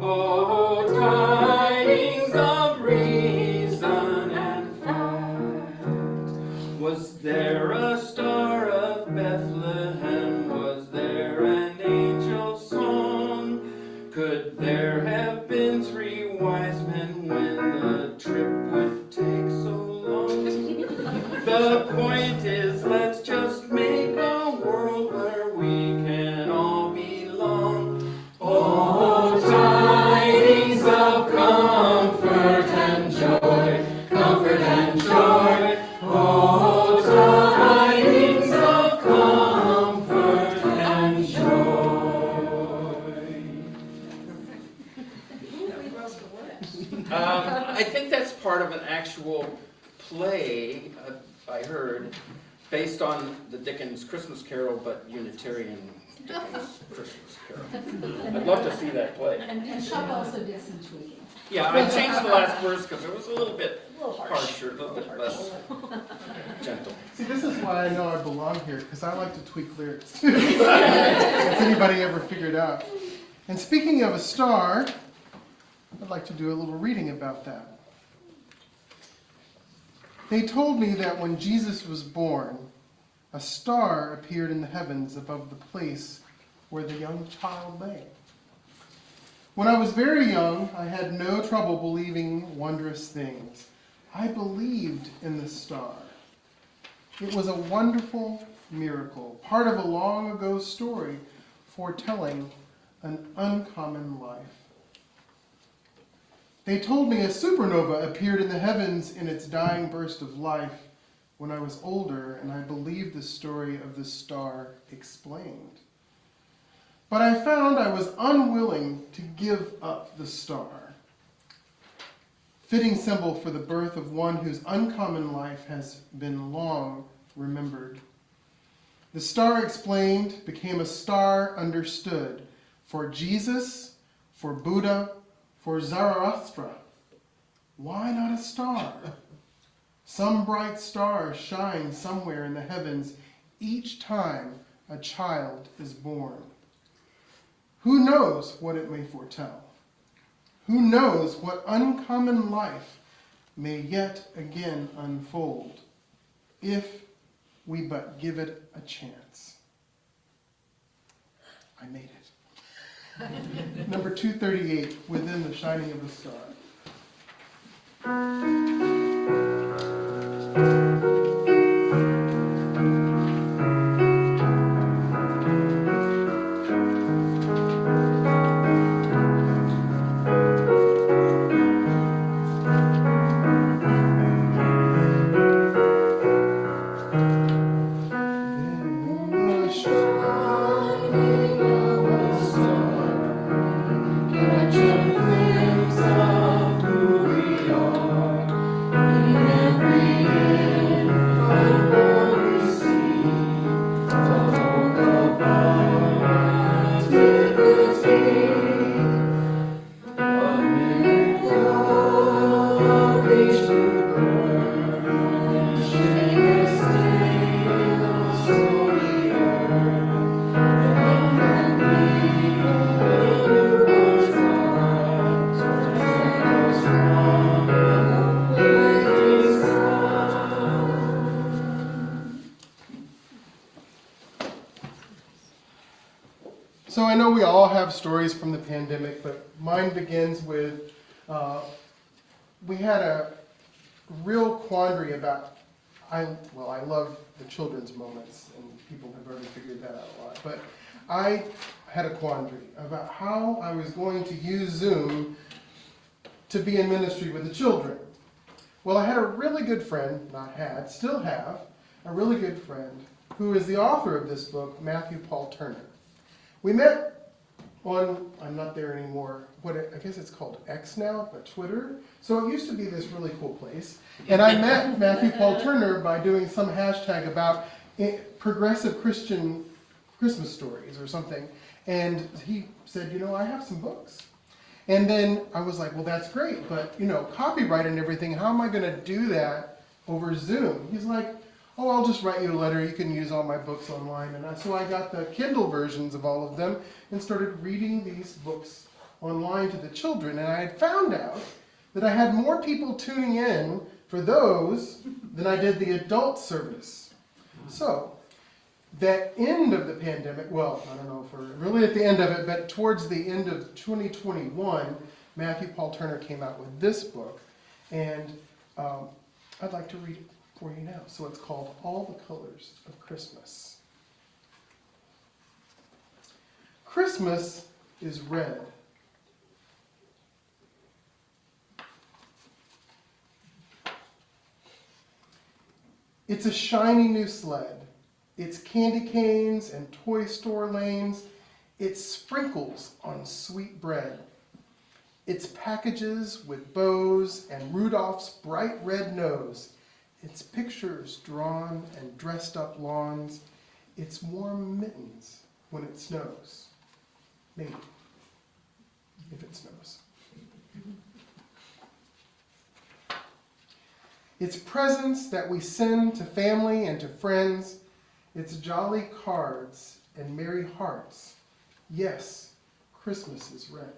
Oh, tidings of reason and fact. Was there a star of Bethlehem? Was there an angel song? Could there have been 3 wise men when the trip would take so long? The point is, let's just make a world where we can all belong. Oh, tidings of comfort and joy, comfort and joy. Oh, tidings of comfort and joy. I think that's part of an actual play I heard based on the Dickens Christmas Carol, but Unitarian Dickens Christmas Carol. I'd love to see that play. And Chuck also did some tweaking. Yeah, I changed the last verse because it was a little bit harsher, a little bit less gentle. See, this is why I know I belong here, because I like to tweak lyrics too. Has anybody ever figured out? And speaking of a star, I'd like to do a little reading about that. They told me that when Jesus was born, a star appeared in the heavens above the place where the young child lay. When I was very young, I had no trouble believing wondrous things. I believed in the star. It was a wonderful miracle, part of a long ago story foretelling an uncommon life. They told me a supernova appeared in the heavens in its dying burst of life when I was older, and I believed the story of the star explained. But I found I was unwilling to give up the star. Fitting symbol for the birth of one whose uncommon life has been long remembered. The star explained became a star understood for Jesus, for Buddha, for Zarathustra. Why not a star? Some bright star shines somewhere in the heavens each time a child is born. Who knows what it may foretell? Who knows what uncommon life may yet again unfold, if we but give it a chance. I made it. Number 238, Within the Shining of the Star. So I know we all have stories from the pandemic, but mine begins with, we had a real quandary about, I love the children's moments, and people have already figured that out a lot, but I had a quandary about how I was going to use Zoom to be in ministry with the children. Well, I had a really good friend, still have, a really good friend, who is the author of this book, Matthew Paul Turner. We met on, I'm not there anymore, I guess it's called X now, but Twitter. So it used to be this really cool place. And I met Matthew Paul Turner by doing some hashtag about progressive Christian Christmas stories or something. And he said, I have some books. And then I was like, well, that's great, but copyright and everything, how am I going to do that over Zoom? He's like, oh, I'll just write you a letter. You can use all my books online. And so I got the Kindle versions of all of them and started reading these books online to the children. And I had found out that I had more people tuning in for those than I did the adult service. So that end of the pandemic, well, I don't know if we're really at the end of it, but towards the end of 2021, Matthew Paul Turner came out with this book. And I'd like to read it for you now. So it's called All the Colors of Christmas. Christmas is red. It's a shiny new sled. It's candy canes and toy store lanes. It's sprinkles on sweet bread. It's packages with bows and Rudolph's bright red nose. It's pictures drawn and dressed up lawns. It's warm mittens when it snows. Maybe, if it snows. It's presents that we send to family and to friends. It's jolly cards and merry hearts. Yes, Christmas is red.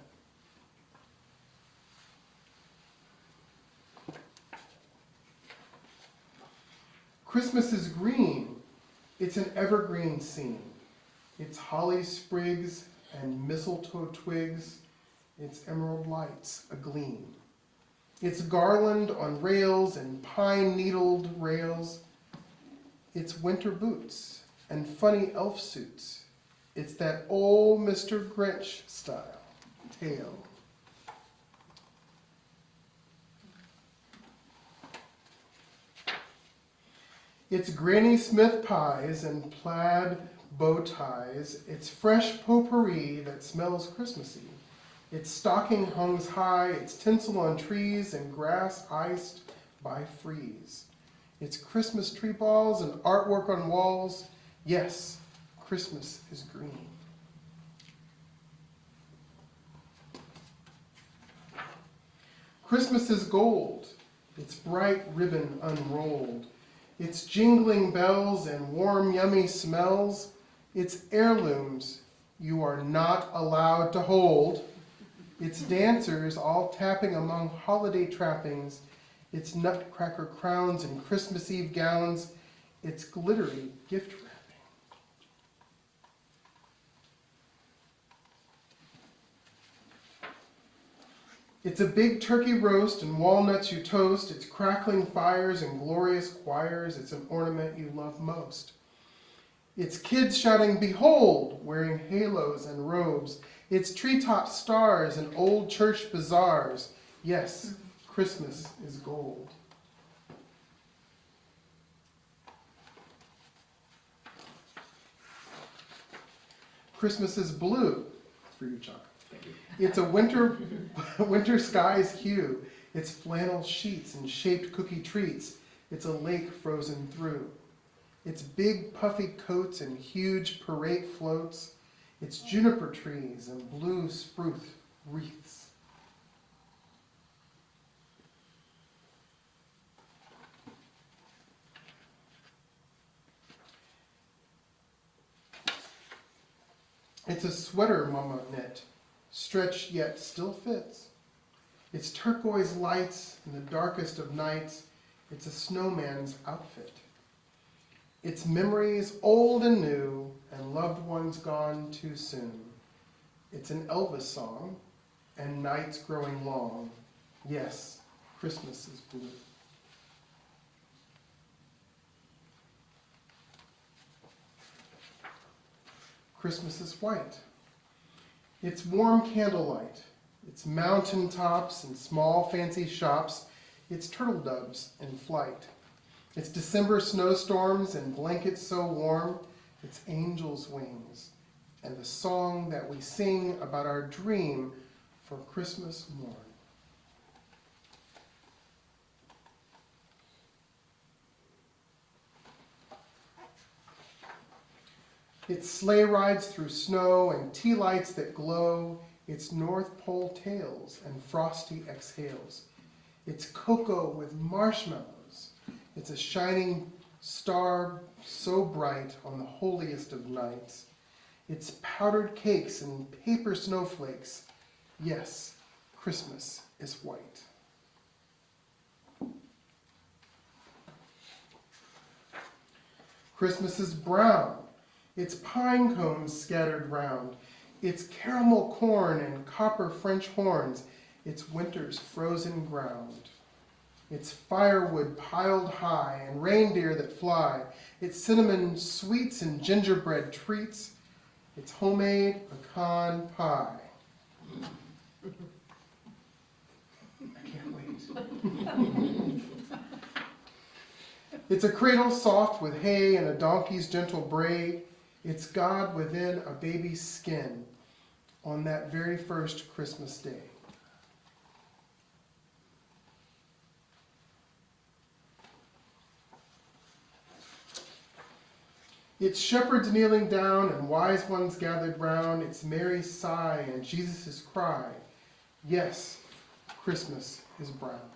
Christmas is green. It's an evergreen scene. It's holly sprigs and mistletoe twigs. It's emerald lights agleam. It's garland on rails and pine-needled rails. It's winter boots and funny elf suits. It's that old Mr. Grinch style tale. It's Granny Smith pies and plaid bow ties. It's fresh potpourri that smells Christmassy. Its stocking hungs high, its tinsel on trees and grass iced by freeze. It's Christmas tree balls and artwork on walls. Yes, Christmas is green. Christmas is gold, its bright ribbon unrolled. Its jingling bells and warm, yummy smells. Its heirlooms you are not allowed to hold. Its dancers all tapping among holiday trappings. Its nutcracker crowns and Christmas Eve gowns. Its glittery gift wrapping. It's a big turkey roast and walnuts you toast. It's crackling fires and glorious choirs. It's an ornament you love most. It's kids shouting, "Behold," wearing halos and robes. It's treetop stars and old church bazaars. Yes, Christmas is gold. Christmas is blue. It's for you, Chuck. It's a winter sky's hue. It's flannel sheets and shaped cookie treats. It's a lake frozen through. It's big puffy coats and huge parade floats. It's juniper trees and blue spruce wreaths. It's a sweater Mama knit, stretched yet still fits. It's turquoise lights in the darkest of nights. It's a snowman's outfit. It's memories old and new and loved ones gone too soon. It's an Elvis song and nights growing long. Yes, Christmas is blue. Christmas is white. It's warm candlelight. It's mountain tops and small fancy shops. It's turtle doves in flight. It's December snowstorms and blankets so warm. It's angels' wings and the song that we sing about our dream for Christmas morn. It's sleigh rides through snow and tea lights that glow. It's North Pole tales and frosty exhales. It's cocoa with marshmallows. It's a shining star so bright on the holiest of nights. It's powdered cakes and paper snowflakes. Yes, Christmas is white. Christmas is brown. It's pine cones scattered round. It's caramel corn and copper French horns. It's winter's frozen ground. It's firewood piled high and reindeer that fly. It's cinnamon sweets and gingerbread treats. It's homemade pecan pie. I can't wait. It's a cradle soft with hay and a donkey's gentle bray. It's God within a baby's skin on that very first Christmas day. It's shepherds kneeling down and wise ones gathered round. It's Mary's sigh and Jesus' cry. Yes, Christmas is brown.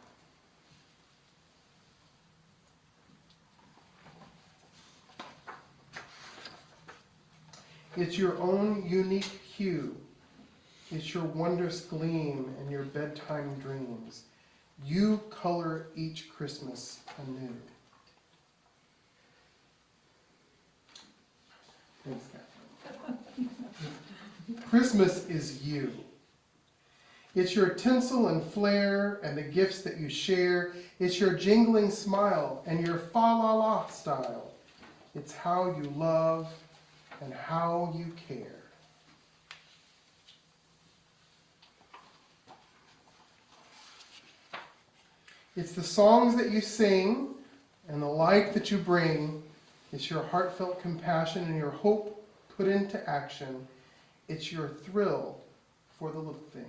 It's your own unique hue. It's your wondrous gleam and your bedtime dreams. You color each Christmas anew. Thanks, Catherine. Christmas is you. It's your tinsel and flare and the gifts that you share. It's your jingling smile and your fa-la-la style. It's how you love and how you care. It's the songs that you sing and the light that you bring. It's your heartfelt compassion and your hope put into action. It's your thrill for the little things.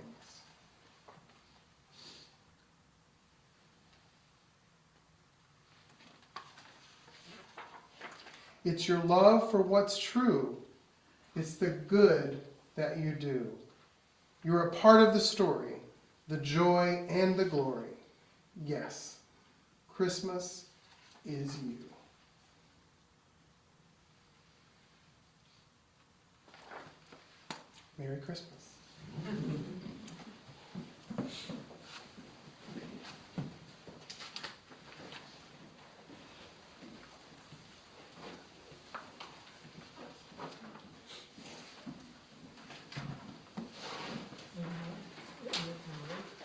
It's your love for what's true. It's the good that you do. You're a part of the story, the joy and the glory. Yes, Christmas is you. Merry Christmas.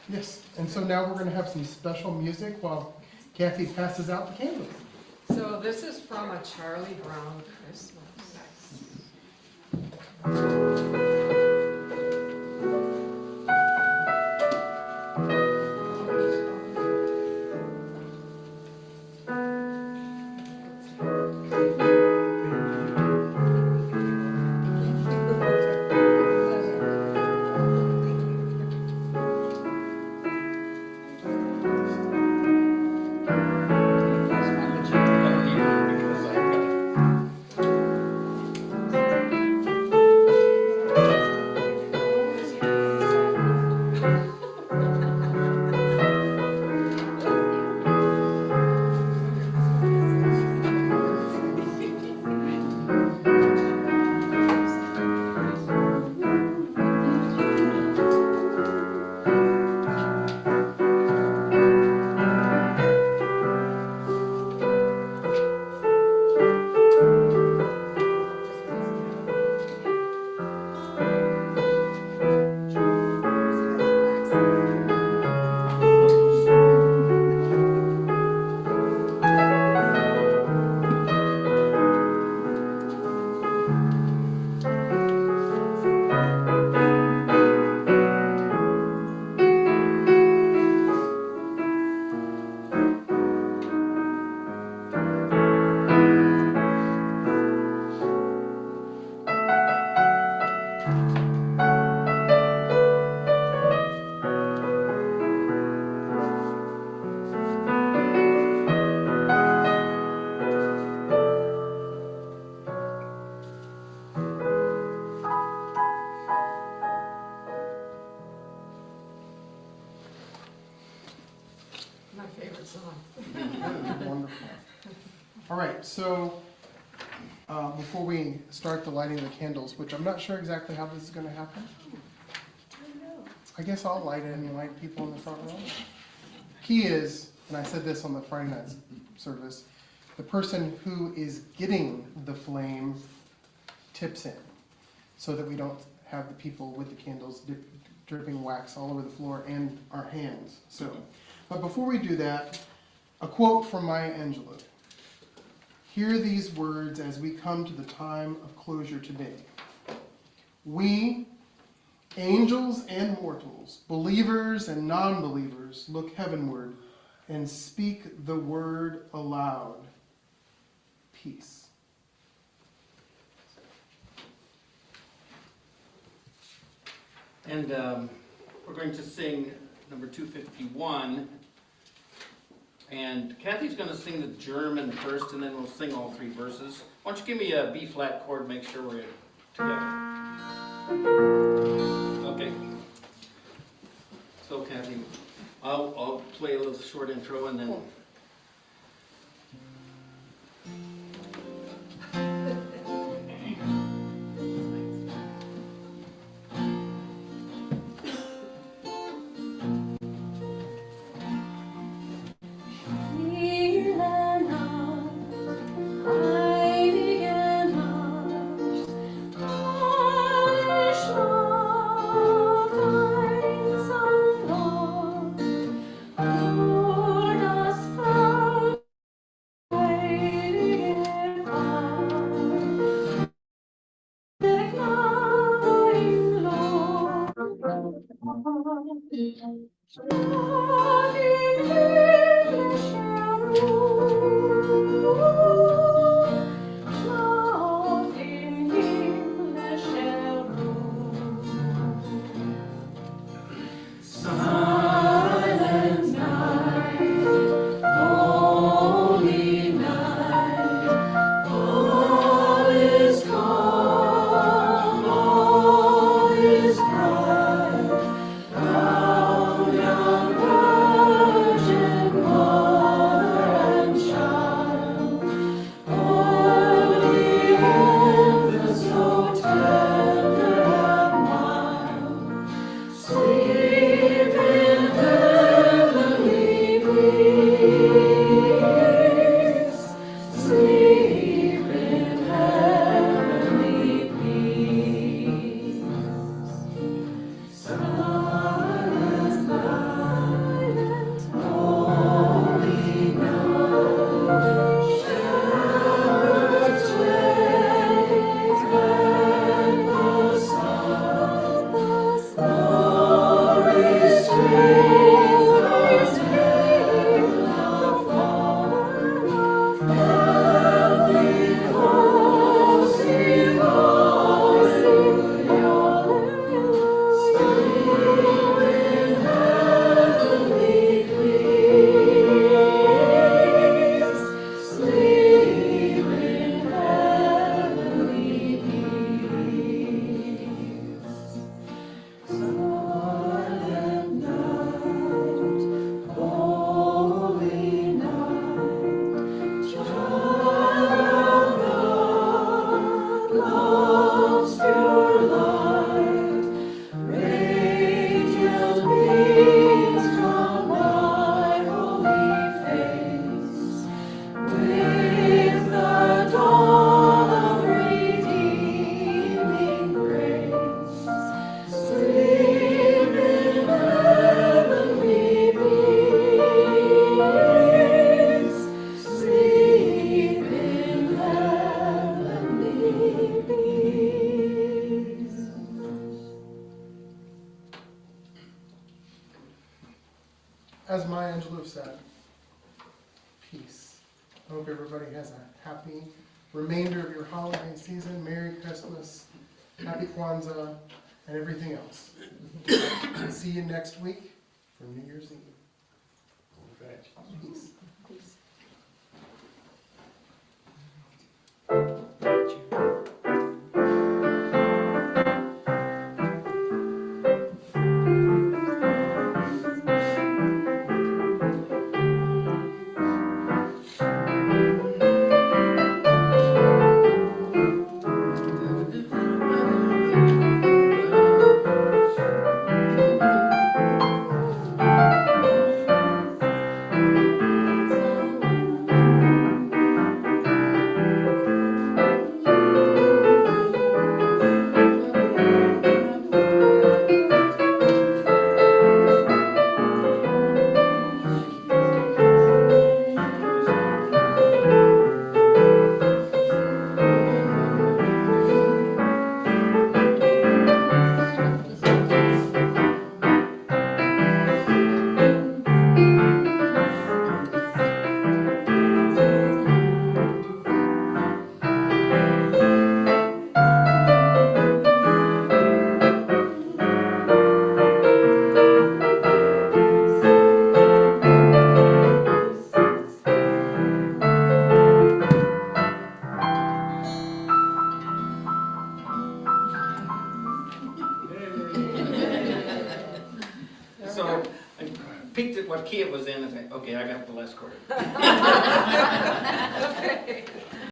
Yes, and so now we're going to have some special music while Kathy passes out the candles. So this is from a Charlie Brown Christmas. My favorite song. Wonderful. All right, so before we start the lighting of the candles, which I'm not sure exactly how this is going to happen. I guess I'll light it and you light people in the front row. Key is, and I said this on the Friday night service, the person who is getting the flame tips in so that we don't have the people with the candles dripping wax all over the floor and our hands. So, but before we do that, a quote from Maya Angelou. Hear these words as we come to the time of closure today. We, angels and mortals, believers and non-believers, look heavenward and speak the word aloud. Peace. And we're going to sing number 251. And Kathy's going to sing the German first, and then we'll sing all three verses. Why don't you give me a B flat chord, make sure we're together. Okay. So Kathy, I'll play a little short intro and then... as Maya Angelou said, peace. I hope everybody has a happy remainder of your holiday season. Merry Christmas, Happy Kwanzaa, and everything else. See you next week for New Year's Eve. Peace. So I peeked at what key it was in and said, okay, I got the last chord.